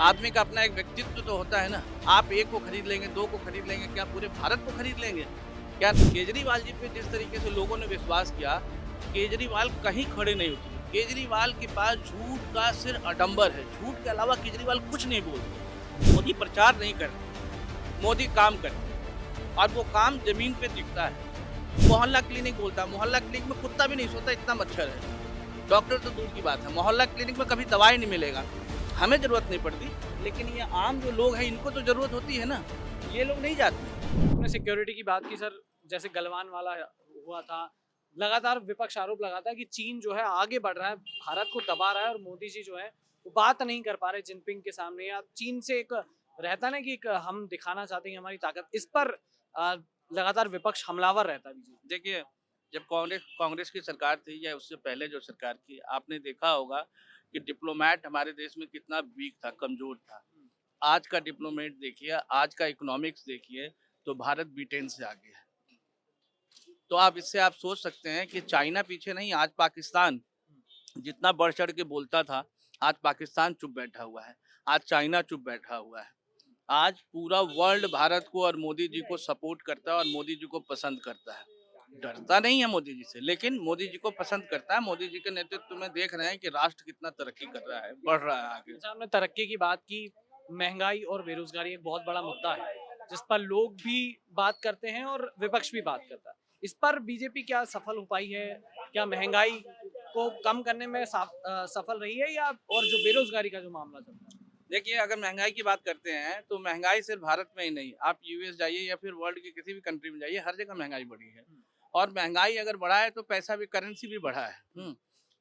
आदमी का अपना एक व्यक्तित्व तो होता है ना। आप एक को खरीद लेंगे, दो को खरीद लेंगे, क्या पूरे भारत को खरीद लेंगे? क्या केजरीवाल जी पे जिस तरीके से लोगों ने विश्वास किया, केजरीवाल कहीं खड़े नहीं उतरे। केजरीवाल के पास झूठ का सिर्फ आडंबर है। झूठ के अलावा केजरीवाल कुछ नहीं बोलते। मोदी प्रचार नहीं करते, मोदी काम करते और वो काम जमीन पे दिखता है। मोहल्ला क्लिनिक बोलता है, मोहल्ला क्लिनिक में कुत्ता भी नहीं सोता, इतना मच्छर है। डॉक्टर तो दूर की बात है, मोहल्ला क्लिनिक में कभी दवाई नहीं मिलेगा। हमें ज़रूरत नहीं पड़ती, लेकिन ये आम जो लोग हैं इनको तो ज़रूरत होती है ना, ये लोग नहीं जाते। आपने सिक्योरिटी की बात की सर, जैसे गलवान वाला हुआ था। लगातार विपक्ष आरोप लगाता है कि चीन जो है आगे बढ़ रहा है, भारत को दबा रहा है, और मोदी जी जो है वो बात नहीं कर पा रहे जिनपिंग के सामने, या चीन से एक रहता ना कि एक हम दिखाना चाहते हैं हमारी ताकत। इस पर अ, लगातार विपक्ष हमलावर रहता है बीजेपी। देखिए, जब कांग्रेस कांग्रेस की सरकार थी या उससे पहले जो सरकार थी, आपने देखा होगा कि डिप्लोमेट हमारे देश में कितना वीक था, कमज़ोर था। आज का डिप्लोमेट देखिए, आज का इकोनॉमिक्स देखिए, तो भारत ब्रिटेन से आगे है। तो आप इससे आप सोच सकते हैं कि चाइना पीछे नहीं, आज पाकिस्तान जितना बढ़ चढ़ के बोलता था, आज पाकिस्तान चुप बैठा हुआ है। आज चाइना चुप बैठा हुआ है। आज पूरा वर्ल्ड भारत को और मोदी जी को सपोर्ट करता है और मोदी जी को पसंद करता है। डरता नहीं है मोदी जी से, लेकिन मोदी जी को पसंद करता है। मोदी जी के नेतृत्व में देख रहे हैं कि राष्ट्र कितना तरक्की कर रहा है, बढ़ रहा है आगे। अच्छा, आपने तरक्की की बात की। महंगाई और बेरोजगारी एक बहुत बड़ा मुद्दा है जिस पर लोग भी बात करते हैं और विपक्ष भी बात करता है। इस पर बीजेपी क्या सफल हो पाई है? क्या महंगाई को कम करने में सफल रही है, या और जो बेरोजगारी का जो मामला चल रहा है? देखिए, अगर महंगाई की बात करते हैं, तो महंगाई सिर्फ भारत में ही नहीं, आप यूएस जाइए या फिर वर्ल्ड के किसी भी कंट्री में जाइए, हर जगह महंगाई बढ़ी है। और महंगाई अगर बढ़ा है, तो पैसा भी, करेंसी भी बढ़ा है।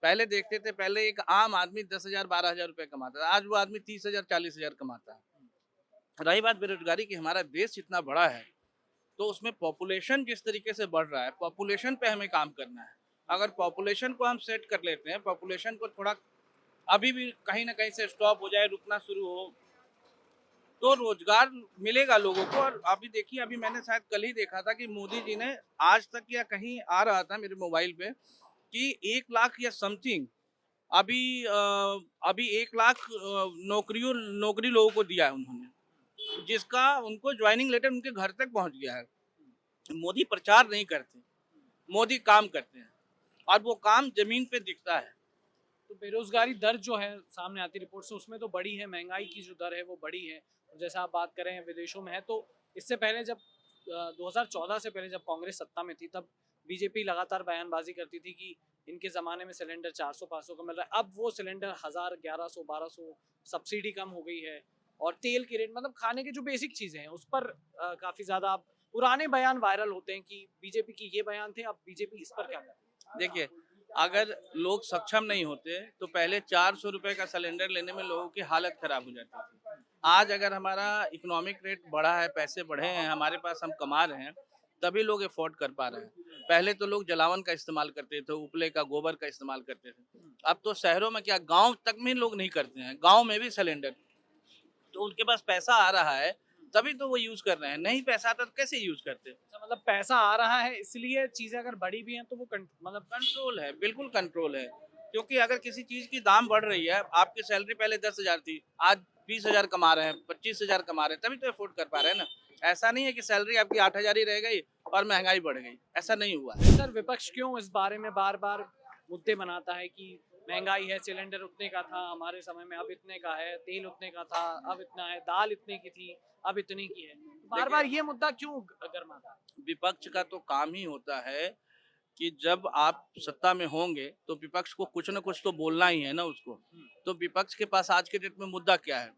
पहले देखते थे, पहले एक आम आदमी 10,000 12,000 रुपए कमाता था, आज वो आदमी 30,000 40,000 कमाता है। रही बात बेरोजगारी की, हमारा देश इतना बड़ा है, तो उसमें पॉपुलेशन जिस तरीके से बढ़ रहा है, पॉपुलेशन पे हमें काम करना है। अगर पॉपुलेशन को हम सेट कर लेते हैं, पॉपुलेशन को थोड़ा अभी भी कहीं न कहीं से स्टॉप हो जाए, रुकना शुरू हो, तो रोज़गार मिलेगा लोगों को। और अभी देखिए, अभी मैंने शायद कल ही देखा था कि मोदी जी ने आज तक, या कहीं आ रहा था मेरे मोबाइल पे, कि 1 लाख या समथिंग अभी अभी 1 लाख नौकरी लोगों को दिया है उन्होंने, जिसका उनको जॉइनिंग लेटर उनके घर तक पहुँच गया है। मोदी प्रचार नहीं करते, मोदी काम करते हैं और वो काम ज़मीन पे दिखता है। तो बेरोजगारी दर जो है सामने आती रिपोर्ट से, उसमें तो बड़ी है। महंगाई की जो दर है वो बड़ी है। और जैसा आप बात करें विदेशों में है, तो इससे पहले जब 2014 से पहले जब कांग्रेस सत्ता में थी, तब बीजेपी लगातार बयानबाजी करती थी कि इनके ज़माने में सिलेंडर 400-500 का मिल रहा है। अब वो सिलेंडर 1000, 1100, 1200, सब्सिडी कम हो गई है। और तेल के रेट, मतलब खाने की जो बेसिक चीज़ें हैं उस पर काफ़ी ज़्यादा अब पुराने बयान वायरल होते हैं कि बीजेपी की ये बयान थे, अब बीजेपी इस पर क्या कर रही है? देखिए, अगर लोग सक्षम नहीं होते, तो पहले 400 रुपए का सिलेंडर लेने में लोगों की हालत खराब हो जाती थी। आज अगर हमारा इकोनॉमिक रेट बढ़ा है, पैसे बढ़े हैं, हमारे पास, हम कमा रहे हैं, तभी लोग अफ़ोर्ड कर पा रहे हैं। पहले तो लोग जलावन का इस्तेमाल करते थे, उपले का, गोबर का इस्तेमाल करते थे। अब तो शहरों में क्या, गाँव तक में लोग नहीं करते हैं, गाँव में भी सिलेंडर। तो उनके पास पैसा आ रहा है, तभी तो वो यूज़ कर रहे हैं, नहीं पैसा आता तो कैसे यूज़ करते? अच्छा, मतलब पैसा आ रहा है इसलिए चीजें अगर बढ़ी भी हैं तो वो मतलब कंट्रोल है, बिल्कुल कंट्रोल है। क्योंकि अगर किसी चीज़ की दाम बढ़ रही है, आपकी सैलरी पहले 10,000 थी, आज 20,000 कमा रहे हैं, 25,000 कमा रहे हैं, तभी तो अफ़ोर्ड कर पा रहे हैं ना। ऐसा नहीं है कि सैलरी आपकी 8,000 ही रह गई और महँगाई बढ़ गई, ऐसा नहीं हुआ है। सर, विपक्ष क्यों इस बारे में बार बार मुद्दे बनाता है कि महंगाई है, सिलेंडर उतने का था हमारे समय में, अब इतने का है, तेल उतने का था, अब इतना है, दाल इतने की थी, अब इतने की है। बार बार देखिए, ये मुद्दा क्यों गरमाता है? विपक्ष का तो काम ही होता है कि जब आप सत्ता में होंगे, तो विपक्ष को कुछ न कुछ तो बोलना ही है ना उसको। तो विपक्ष के पास आज के डेट में मुद्दा क्या है?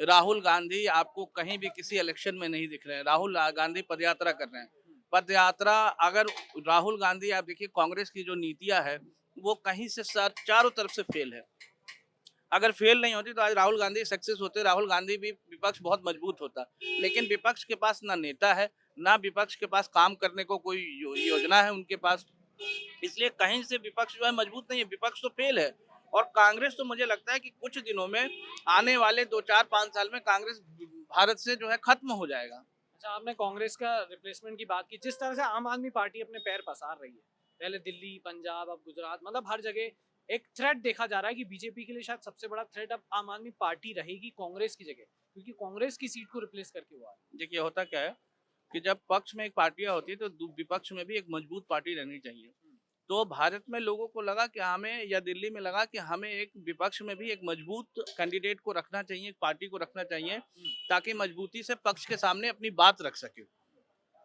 राहुल गांधी आपको कहीं भी किसी इलेक्शन में नहीं दिख रहे हैं। राहुल गांधी पदयात्रा कर रहे हैं। पदयात्रा, अगर राहुल गांधी, आप देखिए कांग्रेस की जो नीतियाँ है, वो कहीं से सर चारों तरफ से फेल है। अगर फेल नहीं होती तो आज राहुल गांधी सक्सेस होते, राहुल गांधी भी, विपक्ष बहुत मजबूत होता। लेकिन विपक्ष के पास ना नेता है, ना विपक्ष के पास काम करने को कोई योजना है उनके पास। इसलिए कहीं से विपक्ष जो है मजबूत नहीं है, विपक्ष तो फेल है। और कांग्रेस तो मुझे लगता है कि कुछ दिनों में, आने वाले 2 4 5 साल में, कांग्रेस भारत से जो है खत्म हो जाएगा। अच्छा, आपने कांग्रेस का रिप्लेसमेंट की बात की। जिस तरह से आम आदमी पार्टी अपने पैर पसार रही है, पहले दिल्ली, पंजाब, अब गुजरात, मतलब हर जगह एक थ्रेट देखा जा रहा है कि बीजेपी के लिए शायद सबसे बड़ा थ्रेट अब आम आदमी पार्टी रहेगी कांग्रेस की जगह, क्योंकि कांग्रेस की सीट को रिप्लेस करके हुआ है। देखिए होता क्या है कि जब पक्ष में एक पार्टियां होती है तो विपक्ष में भी एक मजबूत पार्टी रहनी चाहिए। तो भारत में लोगों को लगा कि हमें, या दिल्ली में लगा कि हमें एक विपक्ष में भी एक मजबूत कैंडिडेट को रखना चाहिए, एक पार्टी को रखना चाहिए, ताकि मजबूती से पक्ष के सामने अपनी बात रख सके।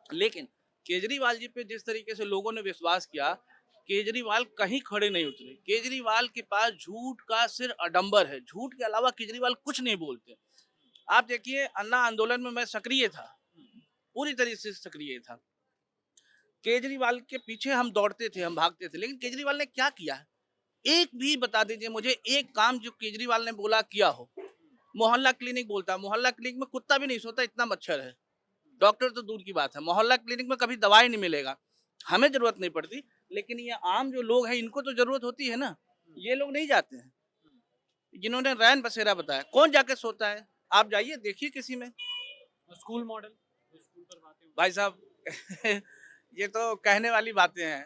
लेकिन केजरीवाल जी पे जिस तरीके से लोगों ने विश्वास किया, केजरीवाल कहीं खड़े नहीं उतरे। केजरीवाल के पास झूठ का सिर अडंबर है, झूठ के अलावा केजरीवाल कुछ नहीं बोलते। आप देखिए, अन्ना आंदोलन में मैं सक्रिय था, पूरी तरीके से सक्रिय था। केजरीवाल के पीछे हम दौड़ते थे, हम भागते थे, लेकिन केजरीवाल ने क्या किया? एक भी बता दीजिए मुझे, एक काम जो केजरीवाल ने बोला किया हो। मोहल्ला क्लिनिक बोलता, मोहल्ला क्लिनिक में कुत्ता भी नहीं सोता, इतना मच्छर है। डॉक्टर तो दूर की बात है, मोहल्ला क्लिनिक में कभी दवाई नहीं मिलेगा। हमें जरूरत नहीं पड़ती, लेकिन ये आम जो लोग हैं इनको तो जरूरत होती है ना। ये लोग नहीं जाते हैं। जिन्होंने रैन बसेरा बताया, कौन जाके सोता है? आप जाइए देखिए किसी में। स्कूल मॉडल, स्कूल पर बातें होती भाई साहब ये तो कहने वाली बातें हैं।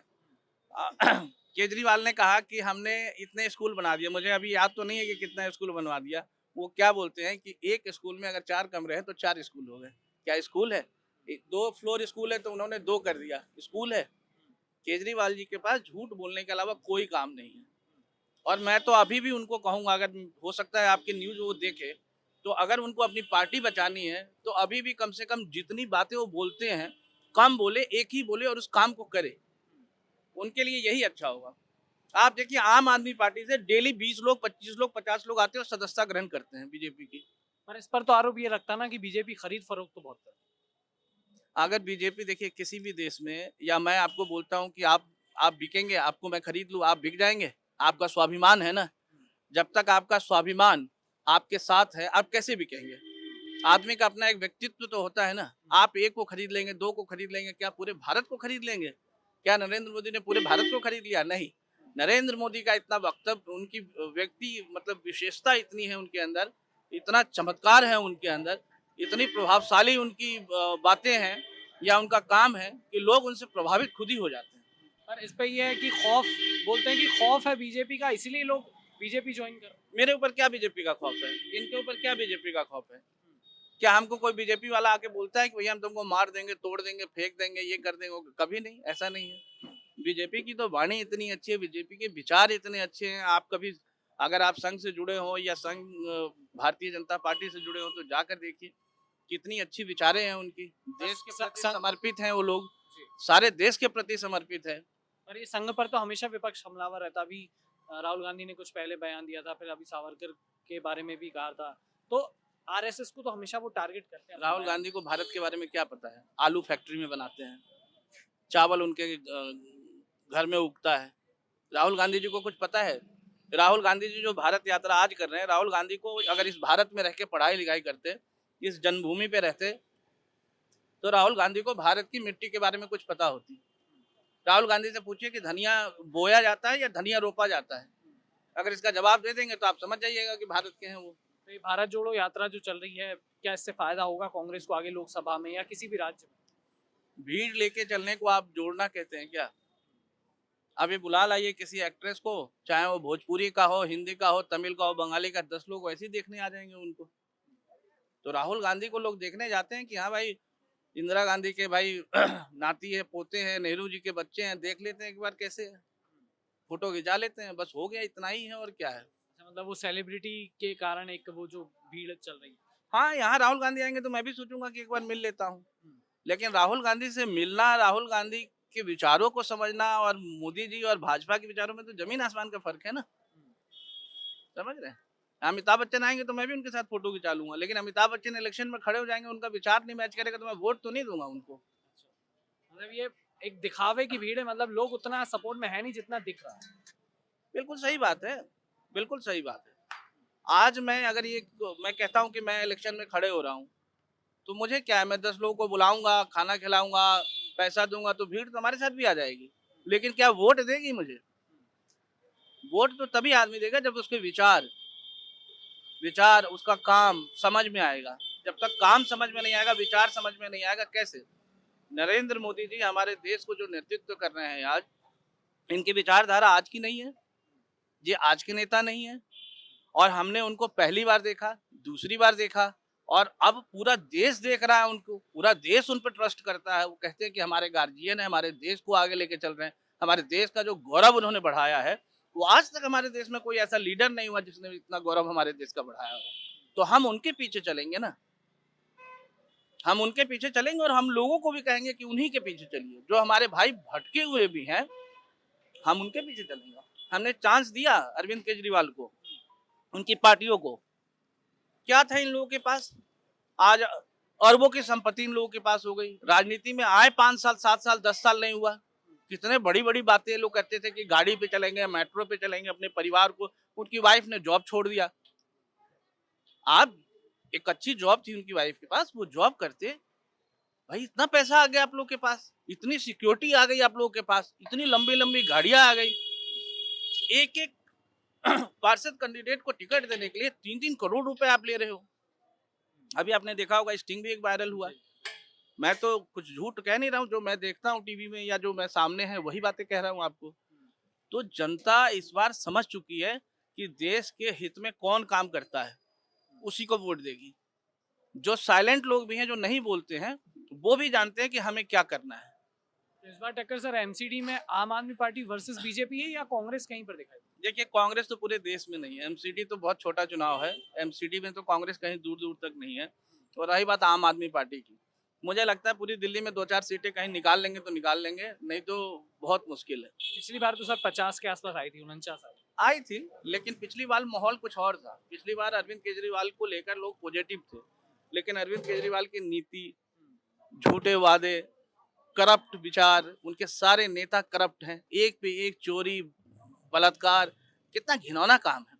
केजरीवाल ने कहा कि हमने इतने स्कूल बना दिए, मुझे अभी याद तो नहीं है कि कितना स्कूल बनवा दिया। वो क्या बोलते हैं कि एक स्कूल में अगर 4 कमरे हैं तो 4 स्कूल हो गए। क्या स्कूल है? 2 फ्लोर स्कूल है तो उन्होंने 2 कर दिया, स्कूल है? केजरीवाल जी के पास झूठ बोलने के अलावा कोई काम नहीं है। और मैं तो अभी भी उनको कहूँगा, अगर हो सकता है आपकी न्यूज़ वो देखे, तो अगर उनको अपनी पार्टी बचानी है, तो अभी भी कम से कम जितनी बातें वो बोलते हैं, कम बोले, एक ही बोले और उस काम को करे। उनके लिए यही अच्छा होगा। आप देखिए, आम आदमी पार्टी से डेली 20 लोग, 25 लोग, 50 लोग आते हैं और सदस्यता ग्रहण करते हैं बीजेपी की। पर इस पर तो आरोप ये लगता ना कि बीजेपी खरीद फरोख्त तो बहुत करती अगर बीजेपी, देखिए किसी भी देश में, या मैं आपको बोलता हूँ कि आप बिकेंगे, आपको मैं खरीद लूँ, आप बिक जाएँगे? आपका स्वाभिमान है ना। जब तक आपका स्वाभिमान आपके साथ है, आप कैसे बिकेंगे? आदमी का अपना एक व्यक्तित्व तो होता है ना। आप 1 को खरीद लेंगे, 2 को खरीद लेंगे, क्या पूरे भारत को खरीद लेंगे? क्या नरेंद्र मोदी ने पूरे भारत को खरीद लिया? नहीं। नरेंद्र मोदी का इतना वक्तव्य, उनकी व्यक्ति मतलब विशेषता इतनी है उनके अंदर, इतना चमत्कार है उनके अंदर, इतनी प्रभावशाली उनकी बातें हैं या उनका काम है कि लोग उनसे प्रभावित खुद ही हो जाते हैं। पर इस पे ये है कि खौफ, बोलते हैं कि खौफ है बीजेपी का, इसीलिए लोग बीजेपी ज्वाइन कर रहे हैं। मेरे ऊपर क्या बीजेपी का खौफ है? इनके ऊपर क्या बीजेपी का खौफ है? क्या हमको कोई बीजेपी वाला आके बोलता है कि भैया हम तुमको मार देंगे, तोड़ देंगे, फेंक देंगे, ये कर देंगे? कभी नहीं, ऐसा नहीं है। बीजेपी की तो वाणी इतनी अच्छी है, बीजेपी के विचार इतने अच्छे हैं। आप कभी, अगर आप संघ से जुड़े हो या संघ भारतीय जनता पार्टी से जुड़े हो, तो जाकर देखिए कितनी अच्छी विचारें हैं उनकी। देश के प्रति समर्पित हैं वो लोग, सारे देश के प्रति समर्पित है। पर ये संघ पर तो हमेशा विपक्ष हमलावर रहता। अभी राहुल गांधी ने कुछ पहले बयान दिया था, फिर अभी सावरकर के बारे में भी कहा था। तो आरएसएस को तो हमेशा वो टारगेट करते हैं। राहुल गांधी को भारत के बारे में क्या पता है? आलू फैक्ट्री में बनाते हैं, चावल उनके घर में उगता है। राहुल गांधी जी को कुछ पता है? राहुल गांधी जी जो भारत यात्रा आज कर रहे हैं, राहुल गांधी को अगर इस भारत में रह के पढ़ाई लिखाई करते, इस जन्मभूमि पे रहते, तो राहुल गांधी को भारत की मिट्टी के बारे में कुछ पता होती। राहुल गांधी से पूछिए कि धनिया बोया जाता है या धनिया रोपा जाता है? अगर इसका जवाब दे देंगे तो आप समझ जाइएगा कि भारत के हैं वो। तो ये भारत जोड़ो यात्रा जो चल रही है, क्या इससे फायदा होगा कांग्रेस को आगे लोकसभा में या किसी भी राज्य में? भीड़ लेके चलने को आप जोड़ना कहते हैं क्या? अभी बुला लाइए किसी एक्ट्रेस को, चाहे वो भोजपुरी का हो, हिंदी का हो, तमिल का हो, बंगाली का, 10 लोग वैसे ही देखने आ जाएंगे उनको। तो राहुल गांधी को लोग देखने जाते हैं कि हाँ भाई, इंदिरा गांधी के भाई नाती है, पोते हैं, नेहरू जी के बच्चे हैं, देख लेते हैं एक बार कैसे है, फोटो खिंचा लेते हैं, बस हो गया, इतना ही है और क्या है। अच्छा, मतलब वो सेलिब्रिटी के कारण एक वो जो भीड़ चल रही है। हाँ, यहाँ राहुल गांधी आएंगे तो मैं भी सोचूंगा कि एक बार मिल लेता हूँ। लेकिन राहुल गांधी से मिलना, राहुल गांधी के विचारों को समझना और मोदी जी और भाजपा के विचारों में तो जमीन आसमान का फर्क है ना। समझ रहे हैं? अमिताभ बच्चन आएंगे तो मैं भी उनके साथ फोटो खिंचा लूंगा, लेकिन अमिताभ बच्चन इलेक्शन में खड़े हो जाएंगे, उनका विचार नहीं मैच करेगा तो मैं वोट तो नहीं दूंगा उनको। मतलब ये एक दिखावे की भीड़ है, मतलब लोग उतना सपोर्ट में है नहीं जितना दिख रहा है। बिल्कुल सही बात है, बिल्कुल सही बात है। आज मैं अगर ये, मैं कहता हूँ कि मैं इलेक्शन में खड़े हो रहा हूँ, तो मुझे क्या है, मैं 10 लोगों को बुलाऊंगा, खाना खिलाऊंगा, पैसा दूंगा, तो भीड़ तो हमारे साथ भी आ जाएगी। लेकिन क्या वोट देगी मुझे? वोट तो तभी आदमी देगा जब उसके विचार उसका काम समझ में आएगा। जब तक काम समझ में नहीं आएगा, विचार समझ में नहीं आएगा, कैसे? नरेंद्र मोदी जी हमारे देश को जो नेतृत्व कर रहे हैं आज, इनकी विचारधारा आज की नहीं है। ये आज के नेता नहीं है। और हमने उनको पहली बार देखा, दूसरी बार देखा और अब पूरा देश देख रहा है उनको, पूरा देश उन पे ट्रस्ट करता है। वो कहते हैं कि हमारे गार्जियन है, हमारे देश को आगे लेके चल रहे हैं, हमारे देश का जो गौरव उन्होंने बढ़ाया है, वो आज तक हमारे देश में कोई ऐसा लीडर नहीं हुआ जिसने इतना गौरव हमारे देश का बढ़ाया हो। तो हम उनके पीछे चलेंगे ना, हम उनके पीछे चलेंगे और हम लोगों को भी कहेंगे कि उन्हीं के पीछे चलिए। जो हमारे भाई भटके हुए भी हैं, हम उनके पीछे चलेंगे। हमने चांस दिया अरविंद केजरीवाल को, उनकी पार्टियों को। क्या था इन लोगों के पास? आज अरबों की संपत्ति इन लोगों के पास हो गई। राजनीति में आए 5 साल, 7 साल, 10 साल नहीं हुआ। कितने बड़ी-बड़ी बातें लोग करते थे कि गाड़ी पे चलेंगे, मेट्रो पे चलेंगे, अपने परिवार को। उनकी वाइफ ने जॉब छोड़ दिया। आप एक अच्छी जॉब थी उनकी वाइफ के पास, वो जॉब करते, भाई इतना पैसा आ गया आप लोग के पास, इतनी सिक्योरिटी आ गई आप लोगों के पास, इतनी लंबी-लंबी गाड़ियां आ गई। एक-एक पार्षद कैंडिडेट को टिकट देने के लिए 3-3 करोड़ रुपए आप ले रहे हो। अभी आपने देखा होगा स्टिंग भी एक वायरल हुआ। मैं तो कुछ झूठ कह नहीं रहा हूँ, जो मैं देखता हूँ टीवी में या जो मैं सामने है वही बातें कह रहा हूँ आपको। तो जनता इस बार समझ चुकी है कि देश के हित में कौन काम करता है, उसी को वोट देगी। जो साइलेंट लोग भी हैं, जो नहीं बोलते हैं, वो भी जानते हैं कि हमें क्या करना है। तो इस बार टक्कर सर एमसीडी में आम आदमी पार्टी वर्सेस बीजेपी है या कांग्रेस कहीं पर दिखाई दे? देखिए, कांग्रेस तो पूरे देश में नहीं है, एमसीडी तो बहुत छोटा चुनाव है। एमसीडी में तो कांग्रेस कहीं दूर-दूर तक नहीं है। और रही बात आम आदमी पार्टी की, मुझे लगता है पूरी दिल्ली में 2-4 सीटें कहीं निकाल लेंगे तो निकाल लेंगे, नहीं तो बहुत मुश्किल है। पिछली बार तो सर 50 के आसपास आई थी, 49 आई। आई थी, लेकिन पिछली बार माहौल कुछ और था। पिछली बार अरविंद केजरीवाल को लेकर लोग पॉजिटिव थे, लेकिन अरविंद केजरीवाल की नीति, झूठे वादे, करप्ट विचार, उनके सारे नेता करप्ट हैं। एक पे एक चोरी, बलात्कार, कितना घिनौना काम है।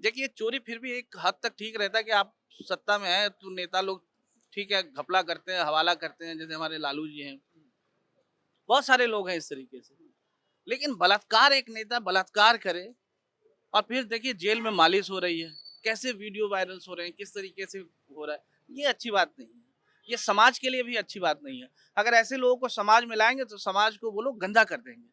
देखिए, चोरी फिर भी एक हद तक ठीक रहता है कि आप सत्ता में हैं तो नेता लोग ठीक है घपला करते हैं, हवाला करते हैं, जैसे हमारे लालू जी हैं। बहुत सारे लोग हैं इस तरीके से। लेकिन बलात्कार, एक नेता बलात्कार करे और फिर देखिए जेल में मालिश हो रही है, कैसे वीडियो वायरल्स हो रहे हैं, किस तरीके से हो रहा है, ये अच्छी बात नहीं है। ये समाज के लिए भी अच्छी बात नहीं है। अगर ऐसे लोगों को समाज में लाएंगे तो समाज को वो लोग गंदा कर देंगे,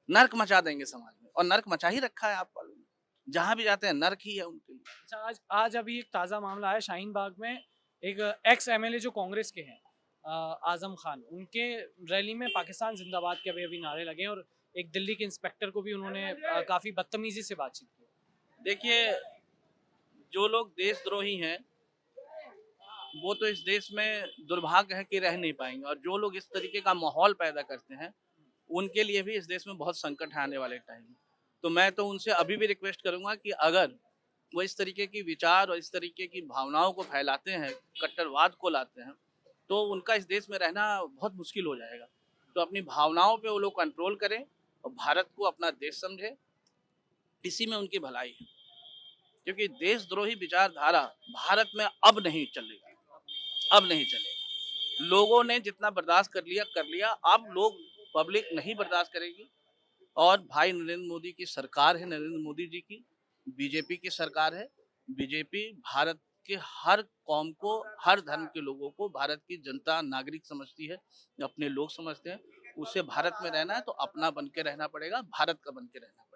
नर्क मचा देंगे समाज में। और नर्क मचा ही रखा है आप वालों ने, जहां भी जाते हैं नर्क ही है उनके लिए। अच्छा, आज आज अभी एक ताज़ा मामला है शाहीन बाग में। एक एक्स एमएलए जो कांग्रेस के हैं, आजम खान, उनके रैली में पाकिस्तान जिंदाबाद के अभी अभी नारे लगे और एक दिल्ली के इंस्पेक्टर को भी उन्होंने काफ़ी बदतमीजी से बातचीत की। देखिए, जो लोग देशद्रोही हैं वो तो इस देश में दुर्भाग्य है कि रह नहीं पाएंगे, और जो लोग इस तरीके का माहौल पैदा करते हैं उनके लिए भी इस देश में बहुत संकट है आने वाले टाइम में। तो मैं तो उनसे अभी भी रिक्वेस्ट करूंगा कि अगर वो इस तरीके की विचार और इस तरीके की भावनाओं को फैलाते हैं, कट्टरवाद को लाते हैं, तो उनका इस देश में रहना बहुत मुश्किल हो जाएगा। तो अपनी भावनाओं पे वो लोग कंट्रोल करें और भारत को अपना देश समझे, इसी में उनकी भलाई है। क्योंकि देशद्रोही विचारधारा भारत में अब नहीं चलेगी, अब नहीं चलेगा। लोगों ने जितना बर्दाश्त कर लिया, अब लोग, पब्लिक नहीं बर्दाश्त करेगी। और भाई नरेंद्र मोदी की सरकार है, नरेंद्र मोदी जी की, बीजेपी की सरकार है। बीजेपी भारत के हर कौम को, हर धर्म के लोगों को भारत की जनता, नागरिक समझती है, अपने लोग समझते हैं। उसे भारत में रहना है तो अपना बन के रहना पड़ेगा, भारत का बन के रहना पड़ेगा।